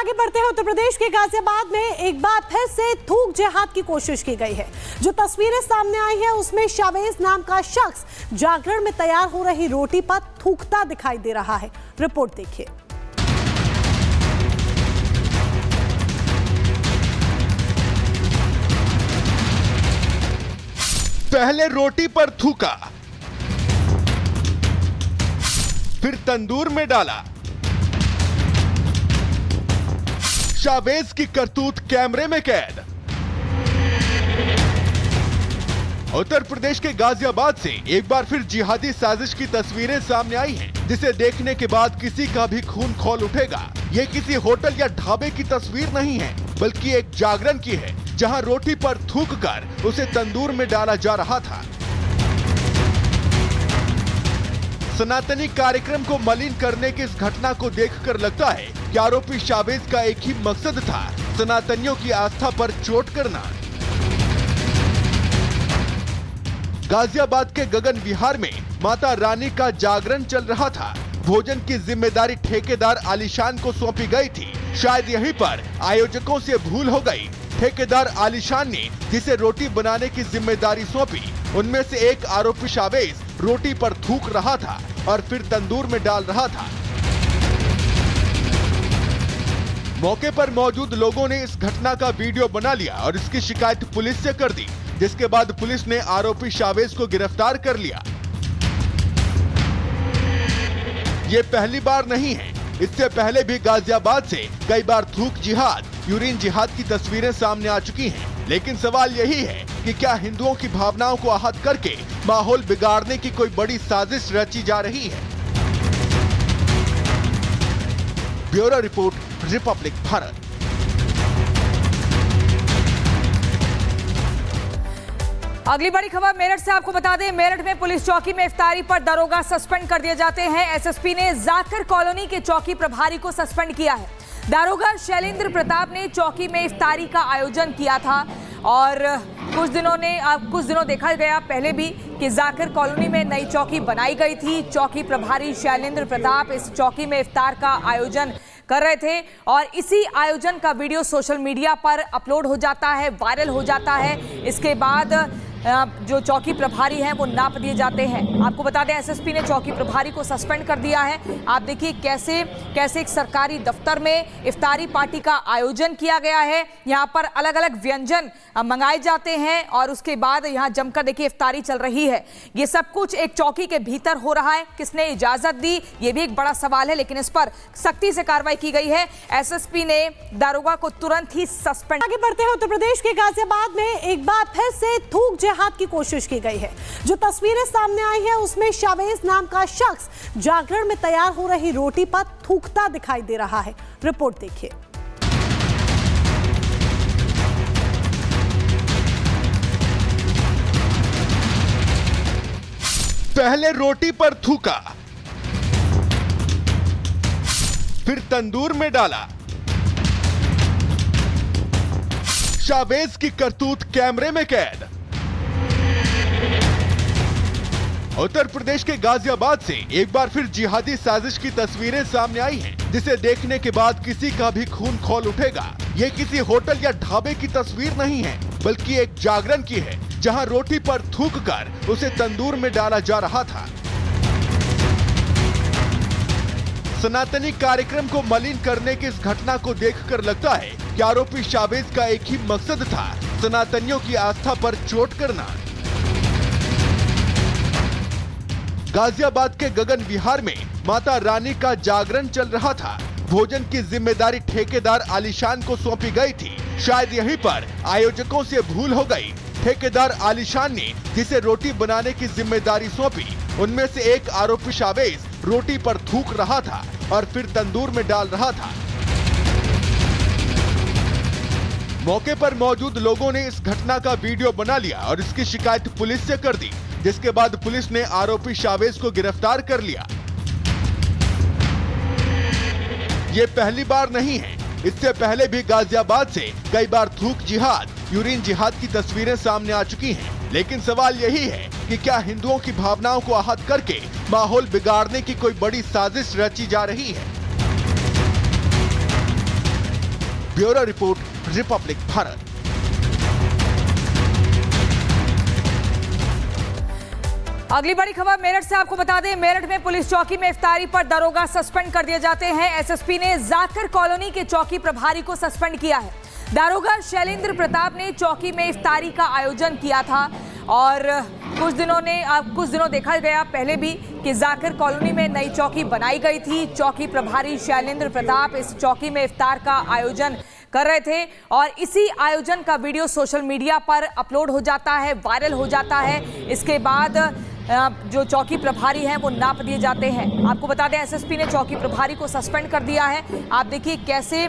आगे बढ़ते हैं। उत्तर प्रदेश के गाजियाबाद में एक बार फिर से थूक जिहाद की कोशिश की गई है। जो तस्वीरें सामने आई है उसमें शावेज नाम का शख्स जागरण में तैयार हो रही रोटी पर थूकता दिखाई दे रहा है। रिपोर्ट देखिए। पहले रोटी पर थूका, फिर तंदूर में डाला। शावेज की करतूत कैमरे में कैद। उत्तर प्रदेश के गाजियाबाद से एक बार फिर जिहादी साजिश की तस्वीरें सामने आई हैं, जिसे देखने के बाद किसी का भी खून खौल उठेगा। ये किसी होटल या ढाबे की तस्वीर नहीं है, बल्कि एक जागरण की है, जहां रोटी पर थूककर उसे तंदूर में डाला जा रहा था। सनातनी कार्यक्रम को मलिन करने की इस घटना को देखकर लगता है कि आरोपी शावेज का एक ही मकसद था, सनातनियों की आस्था पर चोट करना। गाजियाबाद के गगन विहार में माता रानी का जागरण चल रहा था। भोजन की जिम्मेदारी ठेकेदार आलीशान को सौंपी गई थी। शायद यहीं पर आयोजकों से भूल हो गई। ठेकेदार आलीशान ने जिसे रोटी बनाने की जिम्मेदारी सौंपी, उनमें से एक आरोपी शावेज रोटी पर थूक रहा था और फिर तंदूर में डाल रहा था। मौके पर मौजूद लोगों ने इस घटना का वीडियो बना लिया और इसकी शिकायत पुलिस से कर दी, जिसके बाद पुलिस ने आरोपी शावेज को गिरफ्तार कर लिया। ये पहली बार नहीं है, इससे पहले भी गाजियाबाद से कई बार थूक जिहाद, यूरिन जिहाद की तस्वीरें सामने आ चुकी हैं। लेकिन सवाल यही है कि क्या हिंदुओं की भावनाओं को आहत करके माहौल बिगाड़ने की कोई बड़ी साजिश रची जा रही है? Bureau report, Republic Bharat. अगली बड़ी खबर मेरठ से आपको बता दें, मेरठ में पुलिस चौकी में इफ्तारी पर दरोगा सस्पेंड कर दिए जाते हैं। एसएसपी ने जाकिर कॉलोनी के चौकी प्रभारी को सस्पेंड किया है। दारोगा शैलेंद्र प्रताप ने चौकी में इफ्तारी का आयोजन किया था और कुछ दिनों देखा गया पहले भी कि जाकिर कॉलोनी में नई चौकी बनाई गई थी। चौकी प्रभारी शैलेंद्र प्रताप इस चौकी में इफ्तार का आयोजन कर रहे थे और इसी आयोजन का वीडियो सोशल मीडिया पर अपलोड हो जाता है, वायरल हो जाता है। इसके बाद जो चौकी प्रभारी हैं वो नाप दिए जाते हैं। आपको बता दें, एसएसपी ने चौकी प्रभारी को सस्पेंड कर दिया है। आप देखिए कैसे एक सरकारी दफ्तर में इफ्तारी पार्टी का आयोजन किया गया है। यहाँ पर अलग अलग व्यंजन मंगाए जाते हैं और उसके बाद यहाँ जमकर देखिए इफ्तारी चल रही है। ये सब कुछ एक चौकी के भीतर हो रहा है। किसने इजाजत दी, ये भी एक बड़ा सवाल है, लेकिन इस पर सख्ती से कार्रवाई की गई है। एसएसपी ने दारोगा को तुरंत ही सस्पेंड। आगे बढ़ते हैं। उत्तर प्रदेश के गाजियाबाद में एक बार फिर से थूक जिहाद की कोशिश की गई है। जो तस्वीरें सामने आई है उसमें शावेज नाम का शख्स जागरण में तैयार हो रही रोटी पर थूकता दिखाई दे रहा है। रिपोर्ट देखिए। पहले रोटी पर थूका, फिर तंदूर में डाला। शावेज की करतूत कैमरे में कैद। उत्तर प्रदेश के गाजियाबाद से एक बार फिर जिहादी साजिश की तस्वीरें सामने आई हैं, जिसे देखने के बाद किसी का भी खून खौल उठेगा। ये किसी होटल या ढाबे की तस्वीर नहीं है, बल्कि एक जागरण की है, जहां रोटी पर थूककर उसे तंदूर में डाला जा रहा था। सनातनी कार्यक्रम को मलिन करने की इस घटना को देखकर लगता है कि आरोपी शावेज का एक ही मकसद था, सनातनियों की आस्था पर चोट करना। गाजियाबाद के गगन विहार में माता रानी का जागरण चल रहा था। भोजन की जिम्मेदारी ठेकेदार आलीशान को सौंपी गई थी। शायद यहीं पर आयोजकों से भूल हो गई। ठेकेदार आलीशान ने जिसे रोटी बनाने की जिम्मेदारी सौंपी, उनमें से एक आरोपी शावेज रोटी पर थूक रहा था और फिर तंदूर में डाल रहा था। मौके पर मौजूद लोगों ने इस घटना का वीडियो बना लिया और इसकी शिकायत पुलिस से कर दी, जिसके बाद पुलिस ने आरोपी शावेज को गिरफ्तार कर लिया। ये पहली बार नहीं है, इससे पहले भी गाजियाबाद से कई बार थूक जिहाद, यूरिन जिहाद की तस्वीरें सामने आ चुकी हैं। लेकिन सवाल यही है कि क्या हिंदुओं की भावनाओं को आहत करके माहौल बिगाड़ने की कोई बड़ी साजिश रची जा रही है? Bureau report, Republic Bharat. अगली बड़ी खबर मेरठ से आपको बता दें, मेरठ में पुलिस चौकी में इफ्तारी पर दरोगा सस्पेंड कर दिए जाते हैं। एसएसपी ने जाकिर कॉलोनी के चौकी प्रभारी को सस्पेंड किया है। दारोगा शैलेंद्र प्रताप ने चौकी में इफ्तारी का आयोजन किया था और कुछ दिनों देखा गया पहले भी कि जाकिर कॉलोनी में नई चौकी बनाई गई थी। चौकी प्रभारी शैलेंद्र प्रताप इस चौकी में इफ्तार का आयोजन कर रहे थे और इसी आयोजन का वीडियो सोशल मीडिया पर अपलोड हो जाता है, वायरल हो जाता है। इसके बाद जो चौकी प्रभारी हैं वो नाप दिए जाते हैं। आपको बता दें, एसएसपी ने चौकी प्रभारी को सस्पेंड कर दिया है। आप देखिए कैसे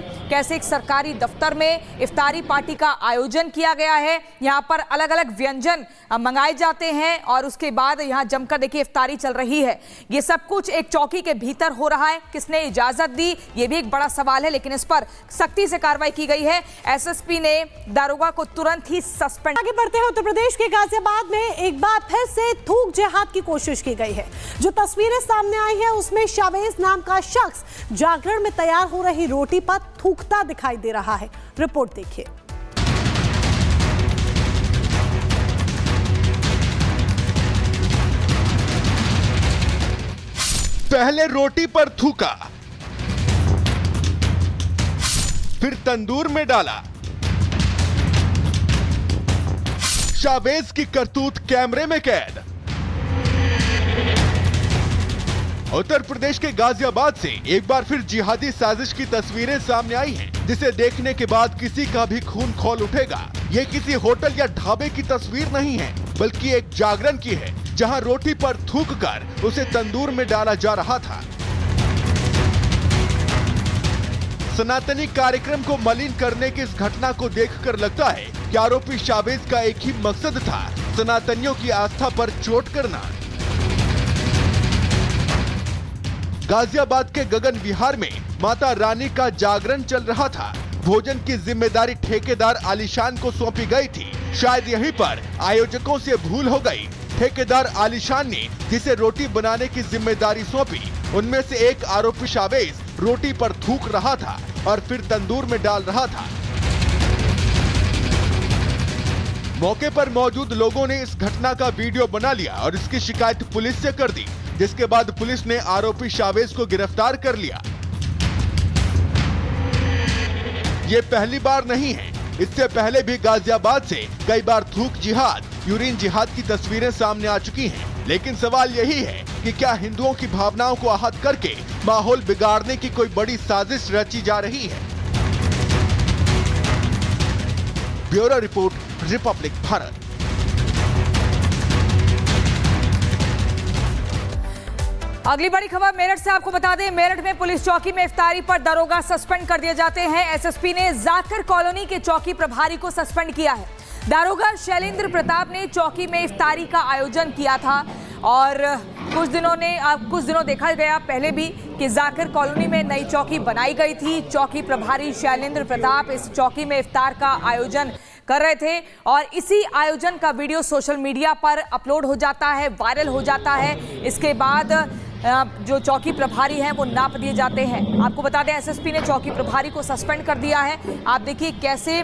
एक सरकारी दफ्तर में इफ्तारी पार्टी का आयोजन किया गया है। यहाँ पर अलग अलग व्यंजन मंगाए जाते हैं और उसके बाद यहाँ जमकर देखिए इफ्तारी चल रही है। ये सब कुछ एक चौकी के भीतर हो रहा है। किसने इजाजत दी, ये भी एक बड़ा सवाल है, लेकिन इस पर सख्ती से कार्रवाई की गई है। एसएसपी ने दारोगा को तुरंत ही सस्पेंड। आगे बढ़ते हैं, उत्तर प्रदेश के गाजियाबाद में एक बार फिर से थूक जिहाद की कोशिश की गई है। जो तस्वीरें सामने आई है उसमें शावेज नाम का शख्स जागरण में तैयार हो रही रोटी पर थूकता दिखाई दे रहा है। रिपोर्ट देखिए। पहले रोटी पर थूका, फिर तंदूर में डाला। शावेज की करतूत कैमरे में कैद। उत्तर प्रदेश के गाजियाबाद से एक बार फिर जिहादी साजिश की तस्वीरें सामने आई हैं, जिसे देखने के बाद किसी का भी खून खौल उठेगा। ये किसी होटल या ढाबे की तस्वीर नहीं है, बल्कि एक जागरण की है, जहां रोटी पर थूककर उसे तंदूर में डाला जा रहा था। सनातनी कार्यक्रम को मलिन करने की इस घटना को देखकर लगता है कि आरोपी शावेज का एक ही मकसद था, सनातनियों की आस्था पर चोट करना। गाजियाबाद के गगन विहार में माता रानी का जागरण चल रहा था। भोजन की जिम्मेदारी ठेकेदार आलिशान को सौंपी गई थी। शायद यहीं पर आयोजकों से भूल हो गई। ठेकेदार आलिशान ने जिसे रोटी बनाने की जिम्मेदारी सौंपी, उनमें से एक आरोपी शावेज रोटी पर थूक रहा था और फिर तंदूर में डाल रहा था। मौके पर मौजूद लोगों ने इस घटना का वीडियो बना लिया और इसकी शिकायत पुलिस से कर दी, जिसके बाद पुलिस ने आरोपी शावेज को गिरफ्तार कर लिया। ये पहली बार नहीं है, इससे पहले भी गाजियाबाद से कई बार थूक जिहाद, यूरिन जिहाद की तस्वीरें सामने आ चुकी हैं। लेकिन सवाल यही है कि क्या हिंदुओं की भावनाओं को आहत करके माहौल बिगाड़ने की कोई बड़ी साजिश रची जा रही है? Bureau report, Republic Bharat. अगली बड़ी खबर मेरठ से आपको बता दें, मेरठ में पुलिस चौकी में इफ्तारी पर दरोगा सस्पेंड कर दिए जाते हैं। एसएसपी ने जाकिर कॉलोनी के चौकी प्रभारी को सस्पेंड किया है। दारोगा शैलेंद्र प्रताप ने चौकी में इफ्तारी का आयोजन किया था और कुछ दिनों देखा गया पहले भी कि जाकिर कॉलोनी में नई चौकी बनाई गई थी। चौकी प्रभारी शैलेंद्र प्रताप इस चौकी में इफ्तार का आयोजन कर रहे थे और इसी आयोजन का वीडियो सोशल मीडिया पर अपलोड हो जाता है, वायरल हो जाता है। इसके बाद जो चौकी प्रभारी हैं वो नाप दिए जाते हैं। आपको बता दें, एसएसपी ने चौकी प्रभारी को सस्पेंड कर दिया है। आप देखिए कैसे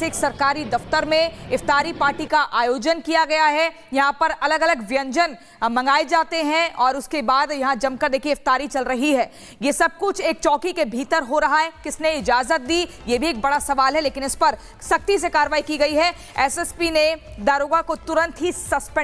एक सरकारी दफ्तर में इफ्तारी पार्टी का आयोजन किया गया है। यहाँ पर अलग अलग व्यंजन मंगाए जाते हैं और उसके बाद यहाँ जमकर देखिए इफ्तारी चल रही है। ये सब कुछ एक चौकी के भीतर हो रहा है। किसने इजाजत दी, ये भी एक बड़ा सवाल है, लेकिन इस पर सख्ती से कार्रवाई की गई है। एसएसपी ने दारोगा को तुरंत ही सस्पेंड